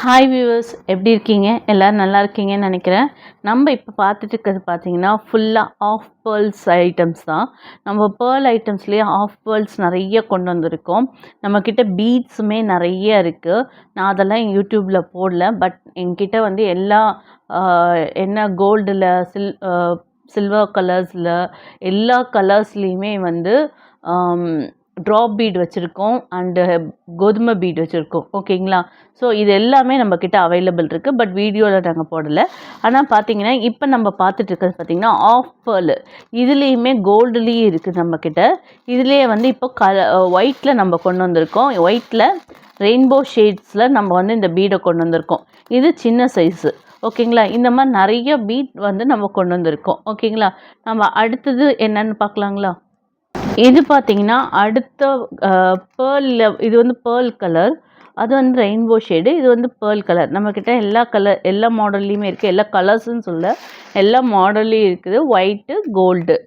Hi viewers, எப்படி இருக்கீங்க? எல்லோரும் நல்லா இருக்கீங்கன்னு நினைக்கிறேன். நம்ம இப்போ பார்த்துட்டு இருக்கிறது பார்த்தீங்கன்னா ஃபுல்லாக ஆஃப் பேர்ல்ஸ் ஐட்டம்ஸ் தான். நம்ம பேர்ல் ஐட்டம்ஸ்லேயே ஆஃப் பேர்ல்ஸ் நிறைய கொண்டு வந்திருக்கோம். நம்மக்கிட்ட பீட்ஸுமே நிறைய இருக்குது. நான் அதெல்லாம் யூடியூப்பில் போடல. பட் என்கிட்ட வந்து எல்லா என்ன கோல்டில் சில்வர் கலர்ஸில் எல்லா கலர்ஸ்லேயுமே வந்து ட்ராப் பீட் வச்சுருக்கோம் அண்டு கோதுமை பீட் வச்சுருக்கோம். ஓகேங்களா? ஸோ இது எல்லாமே நம்மக்கிட்ட அவைலபிள் இருக்குது. பட் வீடியோவில் நாங்கள் போடலை. ஆனால் பார்த்தீங்கன்னா இப்போ நம்ம பார்த்துட்டு இருக்கிறது பார்த்திங்கன்னா ஆஃப் பேர்ல். இதுலேயுமே கோல்டுலேயும் இருக்குது நம்மக்கிட்ட. இதுலேயே வந்து இப்போ ஒயிட்டில் நம்ம கொண்டு வந்திருக்கோம். ஒயிட்டில் ரெயின்போ ஷேட்ஸில் நம்ம வந்து இந்த பீடை கொண்டு வந்திருக்கோம். இது சின்ன சைஸு. ஓகேங்களா? இந்த மாதிரி நிறைய பீட் வந்து நம்ம கொண்டு வந்திருக்கோம். ஓகேங்களா? நம்ம அடுத்தது என்னென்னு பார்க்கலாங்களா? இது பார்த்தீங்கன்னா அடுத்த பேர்லில் இது வந்து பேர்ல் கலர், அது வந்து ரெயின்போ ஷேடு, இது வந்து பேர்ல் கலர். நம்மக்கிட்ட எல்லா மாடல்லையுமே இருக்குது. எல்லா கலர்ஸுன்னு சொல்ல எல்லா மாடல்லையும் இருக்குது. White, gold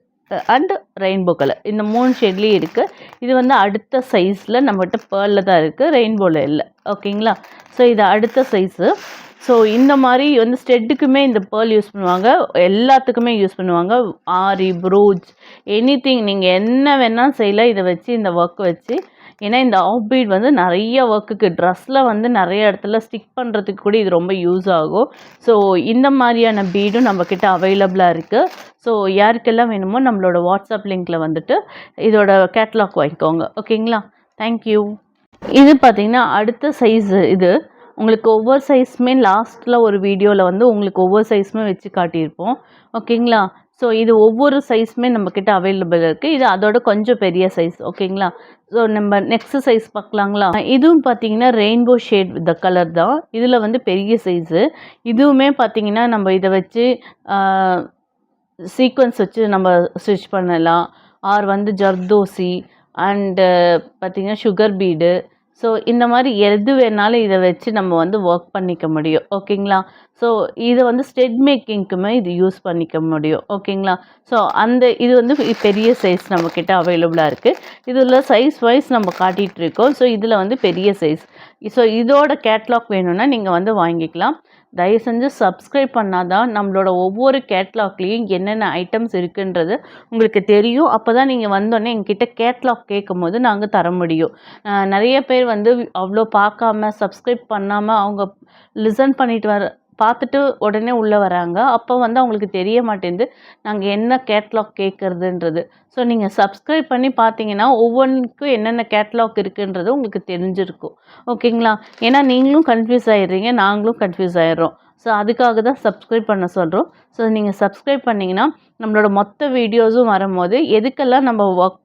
and rainbow colour, இந்த 3 ஷேட்லேயும் இருக்குது. இது வந்து அடுத்த சைஸில் நம்மகிட்ட பேர்லில் தான் இருக்குது, ரெயின்போவில் இல்லை. ஓகேங்களா? ஸோ இது அடுத்த சைஸு. ஸோ இந்த மாதிரி வந்து ஸ்டெட்டுக்குமே இந்த பேர்ல் யூஸ் பண்ணுவாங்க, எல்லாத்துக்குமே யூஸ் பண்ணுவாங்க. ஆரி, ப்ரூச், எனிதிங் நீங்கள் என்ன வேணால் செய்யலாம் இதை வச்சு, இந்த ஒர்க் வச்சு. ஏன்னா இந்த ஆஃப் பீட் வந்து நிறைய ஒர்க்குக்கு, ட்ரெஸ்ஸில் வந்து நிறைய இடத்துல ஸ்டிக் பண்ணுறதுக்கு கூட இது ரொம்ப யூஸ் ஆகும். ஸோ இந்த மாதிரியான பீடும் நம்மக்கிட்ட அவைலபிளாக இருக்குது. ஸோ யாருக்கெல்லாம் வேணுமோ நம்மளோட வாட்ஸ்அப் லிங்க்கில் வந்துட்டு இதோட கேட்லாக் வாங்கிக்கோங்க. ஓகேங்களா? தேங்க்யூ. இது பார்த்திங்கன்னா அடுத்த சைஸு. இது உங்களுக்கு ஒவ்வொரு சைஸுமே லாஸ்ட்டில் ஒரு வீடியோவில் வந்து உங்களுக்கு ஒவ்வொரு சைஸுமே வச்சு காட்டியிருப்போம். ஓகேங்களா? ஸோ இது ஒவ்வொரு சைஸுமே நம்மக்கிட்ட அவைலபிள் இருக்குது. இது அதோட கொஞ்சம் பெரிய சைஸ். ஓகேங்களா? ஸோ நம்ம நெக்ஸ்ட் சைஸ் பார்க்கலாங்களா? இதுவும் பார்த்தீங்கன்னா ரெயின்போ ஷேட் இந்த கலர் தான். இதில் வந்து பெரிய சைஸு. இதுவுமே பார்த்தீங்கன்னா நம்ம இதை வச்சு சீக்வன்ஸ் வச்சு நம்ம ஸ்டிச் பண்ணலாம். ஆர் வந்து ஜர்தோசி அண்டு பார்த்திங்கன்னா சுகர் பீடு. ஸோ இந்த மாதிரி எது வேணாலும் இதை வச்சு நம்ம வந்து ஒர்க் பண்ணிக்க முடியும். ஓகேங்களா? ஸோ இதை வந்து ஸ்டெட் மேக்கிங்க்குமே இது யூஸ் பண்ணிக்க முடியும். ஓகேங்களா? ஸோ இது வந்து பெரிய சைஸ் நம்மக்கிட்ட அவைலபிளாக இருக்குது. இதில் சைஸ் வைஸ் நம்ம காட்டிகிட்ருக்கோம். ஸோ இதில் வந்து பெரிய சைஸ். ஸோ இதோட கேட்லாக் வேணும்னா நீங்கள் வந்து வாங்கிக்கலாம். தயவு செஞ்சு சப்ஸ்கிரைப் பண்ணால் தான் நம்மளோட ஒவ்வொரு கேட்லாக்லேயும் என்னென்ன ஐட்டம்ஸ் இருக்குன்றது உங்களுக்கு தெரியும். அப்போ தான் நீங்கள் வந்தோடனே எங்ககிட்ட கேட்லாக் கேட்கும் போது நாங்கள் தர முடியும். நிறைய பேர் வந்து அவ்வளோ பார்க்காம சப்ஸ்கிரைப் பண்ணாமல் அவங்க லிசன் பண்ணிட்டு பார்த்துட்டு உடனே உள்ளே வராங்க. அப்போ வந்து அவங்களுக்கு தெரிய மாட்டேங்குது நாங்கள் என்ன கேட்லாக் கேட்குறதுன்றது. ஸோ நீங்கள் சப்ஸ்கிரைப் பண்ணி பார்த்தீங்கன்னா ஒவ்வொன்றுக்கும் என்னென்ன கேட்லாக் இருக்குன்றது உங்களுக்கு தெரிஞ்சிருக்கும். ஓகேங்களா? ஏன்னா நீங்களும் கன்ஃபியூஸ் ஆகிடுறீங்க, நாங்களும் கன்ஃபியூஸ் ஆகிடுறோம். ஸோ அதுக்காக தான் சப்ஸ்கிரைப் பண்ண சொல்கிறோம். ஸோ நீங்கள் சப்ஸ்கிரைப் பண்ணிங்கன்னா நம்மளோட மொத்த வீடியோஸும் வரும்போது எதுக்கெல்லாம் நம்ம ஒர்க்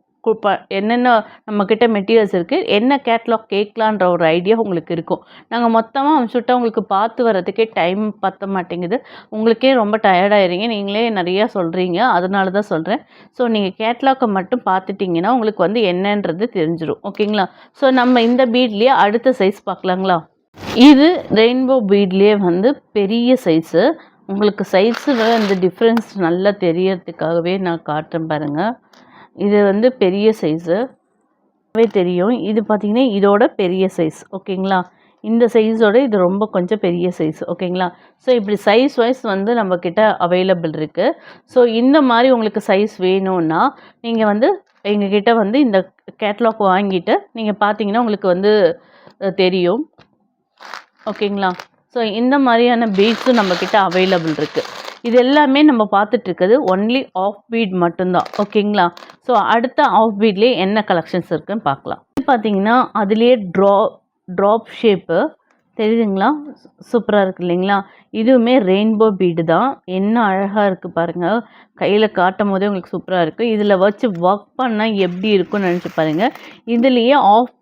என்னென்ன நம்மக்கிட்ட மெட்டீரியல்ஸ் இருக்குது, என்ன கேட்லாக் கேட்கலான்ற ஒரு ஐடியா உங்களுக்கு இருக்கும். நாங்கள் மொத்தமாக அனுப்பிச்சுட்டா உங்களுக்கு பார்த்து வரதுக்கே டைம் பற்ற மாட்டேங்குது. உங்களுக்கே ரொம்ப டயர்டாயிருங்க, நீங்களே நிறையா சொல்கிறீங்க. அதனால தான் சொல்கிறேன். ஸோ நீங்கள் கேட்லாக்கை மட்டும் பார்த்துட்டிங்கன்னா உங்களுக்கு வந்து என்னன்றது தெரிஞ்சிடும். ஓகேங்களா? ஸோ நம்ம இந்த பீட்லேயே அடுத்த சைஸ் பார்க்கலாங்களா? இது ரெயின்போ பீட்லேயே வந்து பெரிய சைஸு. உங்களுக்கு சைஸில் இந்த டிஃப்ரென்ஸ் நல்லா தெரியறதுக்காகவே நான் காட்டுறேன் பாருங்கள். இது வந்து பெரிய சைஸு தெரியும். இது பார்த்திங்கன்னா இதோட பெரிய சைஸ். ஓகேங்களா? இந்த சைஸோட இது ரொம்ப கொஞ்சம் பெரிய சைஸ். ஓகேங்களா? ஸோ இப்படி சைஸ் வைஸ் வந்து நம்மக்கிட்ட அவைலபிள் இருக்குது. ஸோ இந்த மாதிரி உங்களுக்கு சைஸ் வேணும்னா நீங்கள் வந்து எங்ககிட்ட வந்து இந்த கேட்லாக் வாங்கிட்டு நீங்கள் பார்த்தீங்கன்னா உங்களுக்கு வந்து தெரியும். ஓகேங்களா? ஸோ இந்த மாதிரியான பீட்ஸும் நம்மக்கிட்ட அவைலபிள் இருக்குது. இது எல்லாமே நம்ம பார்த்துட்ருக்குது ஒன்லி ஆஃப் பீட் மட்டும்தான். ஓகேங்களா? ஸோ அடுத்த ஆஃப் பீட்லேயே என்ன கலெக்ஷன்ஸ் இருக்குதுன்னு பார்க்கலாம். இது பார்த்திங்கன்னா அதுலேயே ட்ராப் ஷேப்பு தெரியுதுங்களா? சூப்பராக இருக்குது இல்லைங்களா? இதுவுமே ரெயின்போ பீடு தான். என்ன அழகாக இருக்குது பாருங்கள். கையில் காட்டும் போதே உங்களுக்கு சூப்பராக இருக்குது. இதில் வச்சு ஒர்க் பண்ணால் எப்படி இருக்குன்னு நினச்சி பாருங்கள். இதுலேயே ஆஃப்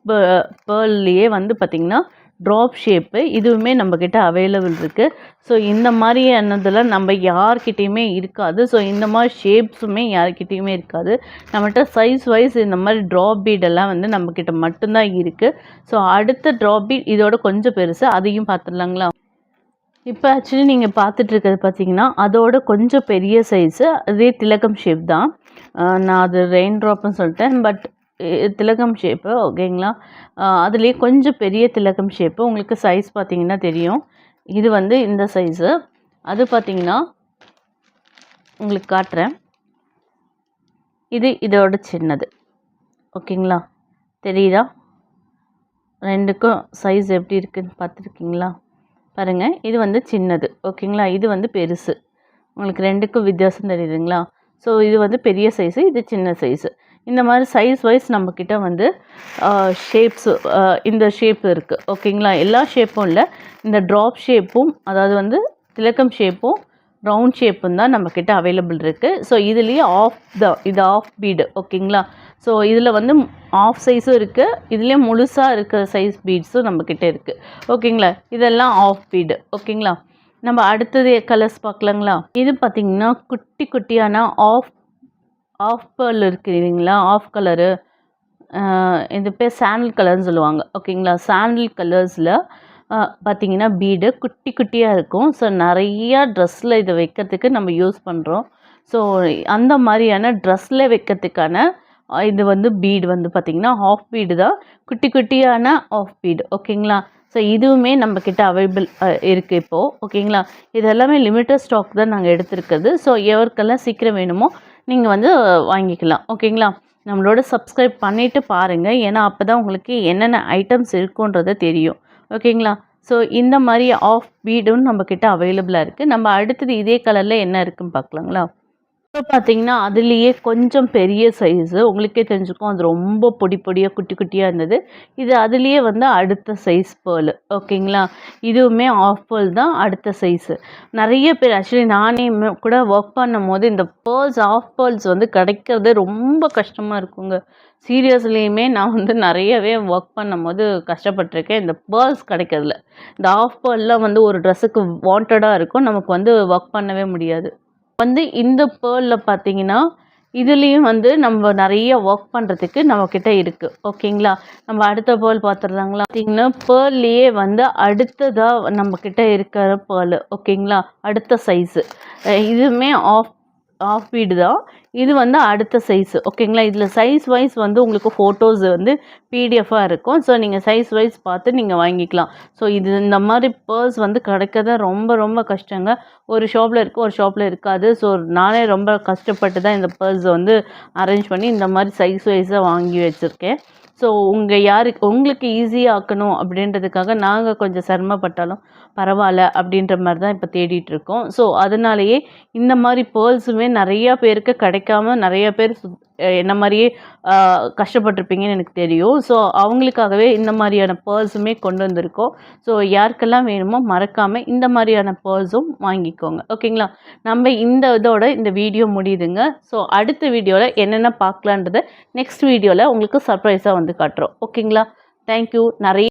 பேர்ல்லையே வந்து பார்த்திங்கன்னா ட்ராப் ஷேப்பு இதுவுமே நம்மக்கிட்ட அவைலபிள் இருக்குது. ஸோ இந்த மாதிரியானதெல்லாம் நம்ம யார்கிட்டையுமே இருக்காது. ஸோ இந்த மாதிரி ஷேப்ஸுமே யார்கிட்டையுமே இருக்காது. நம்மகிட்ட சைஸ் வைஸ் இந்த மாதிரி ட்ராப் பீடெல்லாம் வந்து நம்மக்கிட்ட மட்டும்தான் இருக்குது. ஸோ அடுத்த ட்ராப் பீட் இதோட கொஞ்சம் பெருசு, அதையும் பார்த்துடலாங்களா? இப்போ ஆக்சுவலி நீங்கள் பார்த்துட்ருக்கிறது பார்த்தீங்கன்னா அதோட கொஞ்சம் பெரிய சைஸு, அதே திலகம் ஷேப் தான். நான் அது ரெயின் ட்ராப்னு சொல்லிட்டேன். பட் திலகம் ஷேப்பு. ஓகேங்களா? அதுலேயே கொஞ்சம் பெரிய திலகம் ஷேப்பு. உங்களுக்கு சைஸ் பார்த்தீங்கன்னா தெரியும். இது வந்து இந்த சைஸு. அது பார்த்தீங்கன்னா உங்களுக்கு காட்டுறேன். இது இதோட சின்னது. ஓகேங்களா? தெரியுதா? 2க்கும் சைஸ் எப்படி இருக்குன்னு பார்த்துருக்கீங்களா? பாருங்கள், இது வந்து சின்னது. ஓகேங்களா? இது வந்து பெருசு. உங்களுக்கு 2க்கும் வித்தியாசம் தெரியுதுங்களா? ஸோ இது வந்து பெரிய சைஸு, இது சின்ன சைஸு. இந்த மாதிரி சைஸ் வைஸ் நம்மக்கிட்ட வந்து ஷேப்ஸு இந்த ஷேப் இருக்குது. ஓகேங்களா? எல்லா ஷேப்பும் இல்லை, இந்த ட்ராப் ஷேப்பும், அதாவது வந்து திலக்கம் ஷேப்பும் ரவுண்ட் ஷேப்பும் தான் நம்மக்கிட்ட அவைலபிள் இருக்குது. ஸோ இதுலேயே இது ஆஃப் பீடு. ஓகேங்களா? ஸோ இதில் வந்து ஆஃப் சைஸும் இருக்குது, இதுலேயே முழுசாக இருக்கிற சைஸ் பீட்ஸும் நம்மக்கிட்ட இருக்குது. ஓகேங்களா? இதெல்லாம் ஆஃப் பீடு. ஓகேங்களா? நம்ம அடுத்தது கலர்ஸ் பார்க்கலாங்களா? இது பார்த்திங்கன்னா குட்டி குட்டியான ஆஃப் பேர்ல் இருக்குது இல்லைங்களா? ஆஃப் கலரு, இது பேர் சாண்டில் கலர்னு சொல்லுவாங்க. ஓகேங்களா? சாண்டில் கலர்ஸில் பார்த்திங்கன்னா பீடு குட்டி குட்டியாக இருக்கும். ஸோ நிறையா ட்ரெஸ்ஸில் இதை வைக்கிறதுக்கு நம்ம யூஸ் பண்ணுறோம். ஸோ அந்த மாதிரியான ட்ரெஸ்ஸில் வைக்கிறதுக்கான இது வந்து பீடு வந்து பார்த்திங்கன்னா ஆஃப் பீடு தான், குட்டி குட்டியான ஆஃப் பீடு. ஓகேங்களா? ஸோ இதுவுமே நம்மக்கிட்ட அவைலபிள் இருக்குது இப்போது. ஓகேங்களா? இது எல்லாமே லிமிட்டட் ஸ்டாக் தான் நாங்கள் எடுத்துருக்குது. ஸோ எவருக்கெல்லாம் சீக்கிரம் வேணுமோ நீங்கள் வந்து வாங்கிக்கலாம். ஓகேங்களா? நம்மளோட சப்ஸ்கிரைப் பண்ணிவிட்டு பாருங்கள், ஏன்னா அப்போ தான் உங்களுக்கு என்னென்ன ஐட்டம்ஸ் இருக்குன்றது தெரியும். ஓகேங்களா? ஸோ இந்த மாதிரி ஆஃப் பீடும் நம்மக்கிட்ட அவைலபிளாக இருக்குது. நம்ம அடுத்தது இதே கலரில் என்ன இருக்குதுன்னு பார்க்கலாங்களா? இப்போ பார்த்தீங்கன்னா அதுலேயே கொஞ்சம் பெரிய சைஸு, உங்களுக்கே தெரிஞ்சுக்கும், அது ரொம்ப பொடி பொடியாக குட்டி குட்டியாக இருந்தது. இது அதுலேயே வந்து அடுத்த சைஸ் பேர்லு. ஓகேங்களா? இதுவுமே ஆஃப் பேர்ல் தான், அடுத்த சைஸு. நிறைய பேர் ஆக்சுவலி நானே கூட ஒர்க் பண்ணும்போது இந்த ஆஃப் பேர்ல்ஸ் வந்து கிடைக்கிறது ரொம்ப கஷ்டமாக இருக்குங்க. சீரியஸ்லியுமே நான் வந்து நிறையவே ஒர்க் பண்ணும்போது கஷ்டப்பட்டிருக்கேன் இந்த பேர்ல்ஸ் கிடைக்கிறதுல. இந்த ஆஃப் பேர்ல்லாம் வந்து ஒரு ட்ரெஸ்ஸுக்கு வாண்டடாக இருக்கும், நமக்கு வந்து ஒர்க் பண்ணவே முடியாது. வந்து இந்த பேர்லில் பார்த்தீங்கன்னா இதுலேயும் வந்து நம்ம நிறைய ஒர்க் பண்ணுறதுக்கு நம்மக்கிட்ட இருக்குது. ஓகேங்களா? நம்ம அடுத்த பேர்ல் பார்த்துடுறாங்களா? பார்த்தீங்கன்னா பேர்லேயே வந்து அடுத்ததாக நம்மக்கிட்ட இருக்கிற பேர்லு. ஓகேங்களா? அடுத்த சைஸு இதுவுமே ஆஃப் பீடு தான். இது வந்து அடுத்த சைஸு. ஓகேங்களா? இதில் சைஸ் வைஸ் வந்து உங்களுக்கு ஃபோட்டோஸ் வந்து பிடிஎஃபாக இருக்கும். ஸோ நீங்கள் சைஸ் வைஸ் பார்த்து நீங்கள் வாங்கிக்கலாம். ஸோ இந்த மாதிரி பேர்ஸ் வந்து கிடைக்கிறது ரொம்ப ரொம்ப கஷ்டங்க. ஒரு ஷாப்பில் இருக்குது, ஒரு ஷாப்பில் இருக்காது. ஸோ நானே ரொம்ப கஷ்டப்பட்டு தான் இந்த பேர்ஸ் வந்து அரேஞ்ச் பண்ணி இந்த மாதிரி சைஸ் வைஸாக வாங்கி வச்சுருக்கேன். ஸோ உங்களுக்கு ஈஸியாக ஆக்கணும் அப்படின்றதுக்காக நாங்கள் கொஞ்சம் சிரமப்பட்டாலும் பரவாயில்ல அப்படின்ற மாதிரி தான் இப்போ தேடிட்டுருக்கோம். ஸோ அதனாலேயே இந்த மாதிரி பேர்ல்ஸுமே நிறையா பேருக்கு கிடைக்காம நிறைய பேர் என்ன மாதிரியே கஷ்டப்பட்டிருப்பீங்கன்னு எனக்கு தெரியும். ஸோ அவங்களுக்காகவே இந்த மாதிரியான பேர்ல்ஸுமே கொண்டு வந்திருக்கோம். ஸோ யாருக்கெல்லாம் வேணுமோ மறக்காமல் இந்த மாதிரியான பேர்ல்ஸும் வாங்கிக்கோங்க. ஓகேங்களா? நம்ம இந்த வீடியோ முடியுதுங்க. ஸோ அடுத்த வீடியோவில் என்னென்ன பார்க்கலான்றதை நெக்ஸ்ட் வீடியோவில் உங்களுக்கு சர்ப்ரைஸாக வந்து காட்டுறோம். ஓகேங்களா? தேங்க்யூ. நிறைய